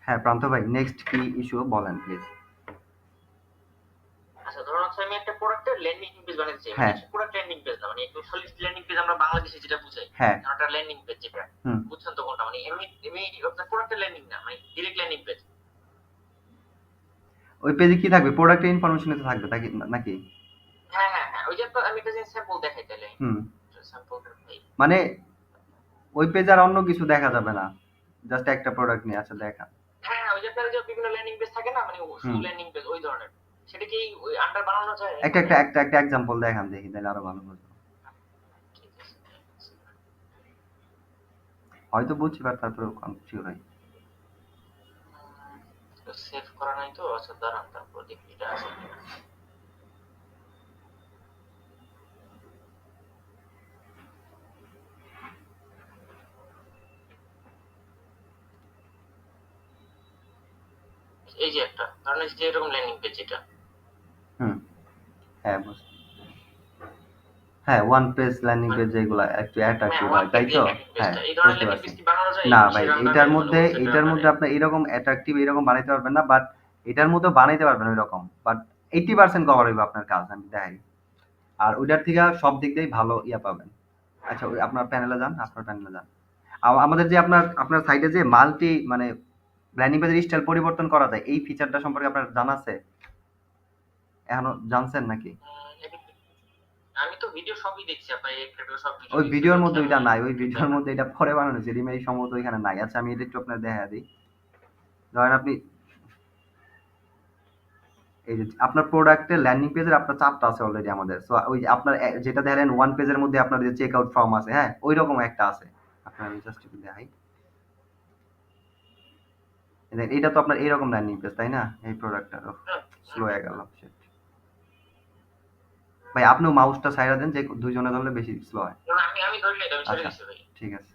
হ্যাঁ প্রান্ত ভাই, নেক্সট কি ইস্যু বলেন প্লিজ। আচ্ছা ধরুন হচ্ছে আমি একটা প্রোডাক্টের ল্যান্ডিং পেজ বানাতে চাই, মানে হ্যাঁ প্রোডাক্ট ল্যান্ডিং পেজ না, মানে একটু সলিড ল্যান্ডিং পেজ আমরা বাংলাদেশে যেটা বুঝাই, হ্যাঁ। কারণ একটা ল্যান্ডিং পেজ যেটা, হুম। বুঝছেন তো কোনটা, মানে এমনি এমনি আপনার প্রোডাক্টের ল্যান্ডিং না, মানে ডিরেক্ট ল্যান্ডিং পেজ। ওই পেজে কি থাকবে? প্রোডাক্টের ইনফরমেশন তো থাকবে নাকি? হ্যাঁ হ্যাঁ হ্যাঁ, ওই যে আমি একটা স্যাম্পল দেখাই তাহলে, হুম। স্যাম্পল দেখাই। মানে ওই পেজে আর অন্য কিছু দেখা যাবে না, জাস্ট একটা প্রোডাক্ট নিয়ে আচ্ছা দেখা। হ্যাঁ হ্যাঁ, ওই যে আপনার যে বিভিন্ন ল্যান্ডিং পেজ থাকে না, মানে শুধু হুম। ল্যান্ডিং পেজ ওই ধরনের, সেটা কি ওই আন্ডার বানানো যায় একটা মানে? একটা একটা একটা এক্সাম্পল দেখান দেখি, তাহলে আরো ভালো বুঝবো। ঠিক আছে, হয়তো বুঝছি বাট তারপরে কনফিউজ হয়। সেভ করা নাই তো, আচ্ছা দাঁড়ান তারপর দেখি এটা আছে কিনা। এই যে একটা ধরেন এই যে এরকম ল্যান্ডিং পেজ এটা। হুম। হ্যাঁ বুঝছি। হ্যাঁ, ওয়ান পেজ ল্যান্ডিং মানে পেজ যেগুলা একটু হ্যাঁ, অ্যাট্রাকটিভ ওয়ান হয়, পেজ তাই যে তো? ল্যান্ডিং হ্যাঁ, পেজটা, এই ধরনের বুঝতে ল্যান্ডিং পারছি। পেজ কি বানানো যায় না ভাই, ইসের আন্ডারে, এইটার মানে মধ্যে ওয়েবসাইটের এইটার আন্ডারে? মধ্যে আপনি এরকম অ্যাট্রাকটিভ এরকম বানাইতে পারবেন না, বাট এটার মধ্যেও বানাইতে পারবেন ওইরকম। বাট 80% কভার হইবে আপনার কাজ, আমি দেখাই। আর ওইটার থেকে সব দিক দিয়েই ভালো ইয়া পাবেন। আচ্ছা, ওই আপনার প্যানেলে যান, আপনার প্যানেলে যান। আমাদের যে আপনার সাইটে যে মাল্টি মানে ল্যান্ডিং পেজের স্টাইল পরিবর্তন করা যায়, এই ফিচারটা সম্পর্কে আপনার জানা আছে? এখনো জানছেন নাকি? এটা কি? আমি তো ভিডিও সবই দেখছি আপনার, এই একটা সব ভিডিও ওই দেখছি, ভিডিওর বাট মধ্যে আমি ওইটা নাই, ওই এটা ভিডিওর মধ্যে এটা পরে বানানো হয়েছে, রিমেই সম্ভবত ওইখানে নাই। আচ্ছা আমি এটা একটু আপনার দেখা দিই। ধরেন আপনি এই যে আপনার প্রোডাক্টের ল্যান্ডিং পেজের আপনার ৪ টা আছে অলরেডি আমাদের। সো ওই যে আপনার যেটা দেখলেন ওয়ান পেজের মধ্যে আপনার যে চেক আউট ফর্ম আছে, হ্যাঁ? ঐরকম একটা আছে। আপনার আমি জাস্ট একটু দেখাই। এটা তো আপনার এইরকম ল্যান্ডিং পেজ, তাই না? এই প্রোডাক্টটার স্লো হয়ে গেল। Shit. ভাই আপনিও মাউসটা ছাইড়া দেন, যে ২ জনে ধরলে বেশি স্লো হয়। না, আমি ধরি নাই তো, আমি ছেড়ে আচ্ছা, দিছি ভাই, ঠিক আছে।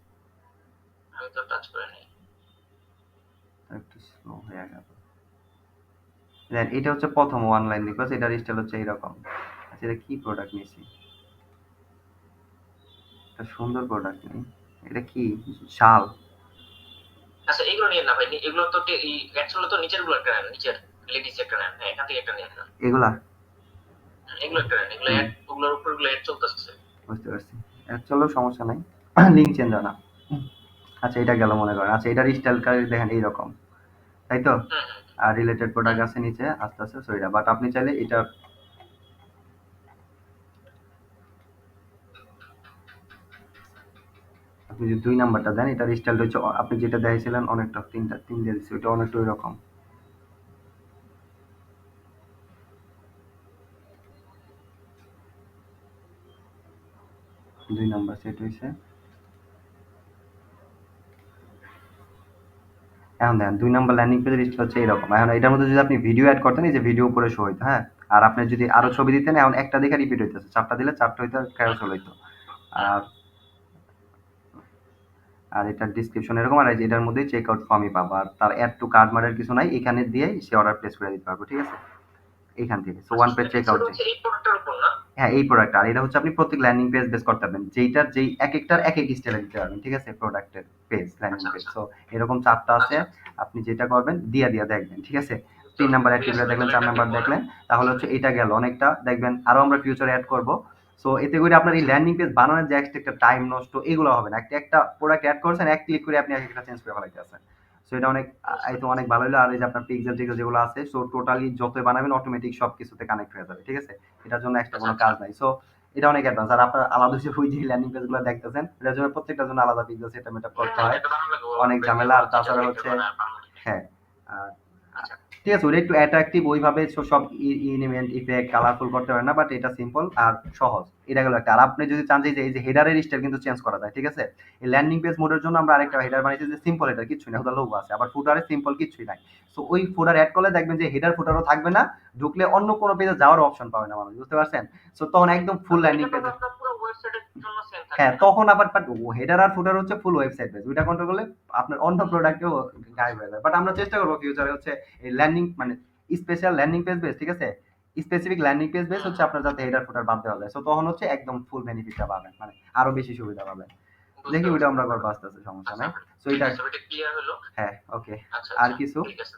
আমি তো টাচ করে নাই। একটু স্লো হয়ে গেল। দেন এটা হচ্ছে ১ম ওয়ান লাইন রিকোয়েস্ট, এটার স্টাইল হচ্ছে এইরকম। আচ্ছা এটা কি প্রোডাক্ট নিয়েছি? একটা সুন্দর প্রোডাক্ট নেই। এটা কি? শাল। আচ্ছা এগুলো নিয়েন না ভাই, এগুলো তো অ্যাকচুয়ালি তো নিচের গুলো একটা নেন, নিচের লেডিস একটা নেন, হ্যাঁ এখান থেকে একটা নিয়ে নেন। এগুলা? এগুলো একটা নেন, এগুলো হুম, অ্যাড, ওগুলোর উপর গুলো অ্যাড চলতেছে। বুঝতে পারছি। চলো সমস্যা নাই। লিঙ্ক চেঞ্জ হয় না। আচ্ছা এটা গেল মনে করেন। আচ্ছা এটার স্টাইল দেখেন এইরকম। তাই তো? হুম হুম আর রিলেটেড হুম। প্রোডাক্ট আছে নিচে আস্তে আস্তে, সো এটা। বাট আপনি চাইলে এটা আপনি যদি ২ নাম্বারটা দেন, এটার স্টাইলটা হচ্ছে আপনি যেটা দেখাইছিলেন অনেকটা ৩ দিয়ে দিচ্ছি। ওইটা অনেকটা ওইরকম। ২ নাম্বার সেট হইছে। এখন দেখেন ২ নাম্বার ল্যান্ডিং পেজের স্টাইল হচ্ছে এরকম। এখন এটার মধ্যে যদি আপনি ভিডিও এড করতেন, এই যে ভিডিও উপরে শো হইতো, হ্যাঁ? আর আপনি যদি আরো ছবি দিতেন, এখন একটা দেখে রিপিট হইতেছে। ৪ টা দিলে ৪ টা হইতো, ক্যারোসেল হইতো। আর আর এটার ডেসক্রিপশন এরকম, আর এই যে এটার মধ্যেই চেক আউট ফর্মই পাবো। আর তার এড টু কার্ট মারার কিছু নাই। এখানে দিয়েই সে অর্ডার প্লেস করে দিতে পারবে। ঠিক আছে? এইখান থেকে। সো আচ্ছা one page check fixed out যে। হচ্ছে এই প্রোডাক্টের উপর না? হ্যাঁ, এই প্রোডাক্ট। আর এটা হচ্ছে আপনি প্রত্যেক ল্যান্ডিং পেজ বেস করতে পারবেন। যেইটার যেই একেকটার একেক স্টাইলে দিতে পারবেন। ঠিক আছে? প্রোডাক্টের পেজ, ল্যান্ডিং আচ্ছা পেজ। আচ্ছা সো এরকম ৪ টা আছে। আচ্ছা, আপনি যেটা করবেন দিয়া দেখবেন। ঠিক আছে? বুঝতে ৩ পারছি, নাম্বার এড ঠিক আছে করে ভাই, দেখলেন, তাহলে ৪ এটা নাম্বার দেখবো না। দেখলেন। তাহলে হচ্ছে এটা গেল অনেকটা, দেখবেন আরো আমরা ফিউচারে এড করব। সো এতে করে আপনার এই আচ্ছা ল্যান্ডিং পেজ বানানোর যে একটা টাইম নষ্ট, এগুলো হবে না। একটা প্রোডাক্ট এড করছেন, এক ক্লিক করে আপনি একেকটা চেঞ্জ করে ফেলাইতেছেন। সো এটা অনেক বুঝতে এই তো পারছি। অনেক ভালো হলো। আর এই যে আপনার পিক্সেল টিক্সেল যেগুলো আছে, সো টোটালি যতই বানাবেন অটোমেটিক সবকিছুতে কানেক্ট হয়ে যাবে। ঠিক আছে? এটার জন্য এক্সট্রা আচ্ছা কোনো আচ্ছা কাজ নাই। সো এটা অনেক অ্যাডভান্স। আর আপনার আলাদা যে ওই যে ল্যান্ডিং পেজ গুলো দেখতেছেন, এটার জন্য প্রত্যেকটার জন্য আলাদা পিক্সেল সেটআপ মেটআপ হ্যাঁ করতে হ্যাঁ, হয়। এটা বানানো লাগবে, অনেক ওয়ার্ডপ্রেস দিয়ে ঝামেলা। আর যেটা তাছাড়া ওইটা হচ্ছে বানায় বাংলাদেশ। হ্যাঁ, আর আচ্ছা ঠিক আছে, ওটা একটু অ্যাট্রাকটিভ ওইভাবে সব এলিমেন্ট ইফেক্ট কালারফুল করতে পারেন না, বাট এটা সিম্পল আর সহজ। এটা গেল একটা। আর আপনি যদি চান যে এই যে হেডারের স্টাইল কিন্তু চেঞ্জ করা যায়। ঠিক আছে? এই ল্যান্ডিং পেজ মোডের জন্য আমরা আরেকটা হেডার বানিয়েছি, যে সিম্পল হেডার, কিছুই না, ওটা লোগো আছে। আবার ফুটারে সিম্পল কিছুই নাই। সো ওই ফুটার অ্যাড করলে দেখবেন যে হেডার ফুটারও থাকবে না, ঢুকলে অন্য কোনো পেজে যাওয়ার অপশন পাবে না মানুষ। বুঝতে পারছেন? সো তখন একদম ফুল আচ্ছা, ল্যান্ডিং এটা তো পেজ। আপনার পুরো ওয়েবসাইটের জন্য সেম হ্যাঁ, থাকবে না? তখন আবার বাট হেডার আর ফুটার হচ্ছে ফুল ওয়েবসাইট পেজ। ওইটা কন্ট্রোল করলে আপনার অন্য প্রোডাক্টেও গায়েব হয়ে যায়। বাট আমরা চেষ্টা করবো ফিউচারে হচ্ছে এই ল্যান্ডিং মানে স্পেশাল ল্যান্ডিং পেজ বেস, ঠিক আছে? স্পেসিফিক ল্যান্ডিং পেজ বেস হুম হচ্ছে হুম, আপনার যাতে হেডার ফুটার বাদ দেওয়া যায়। সো তখন হচ্ছে একদম ফুল বেনিফিটটা পাবেন। মানে আরো বেশি সুবিধা পাবেন। বুঝতে দেখি ওইটা পারছি। আমরা করবো আস্তে আস্তে, সমস্যা আচ্ছা, নাই। সো ঠিক এটা আছে, ওইটা ক্লিয়ার হলো। হ্যাঁ, ওকে। আচ্ছা, আর আচ্ছা, কিছু? ঠিক আছে।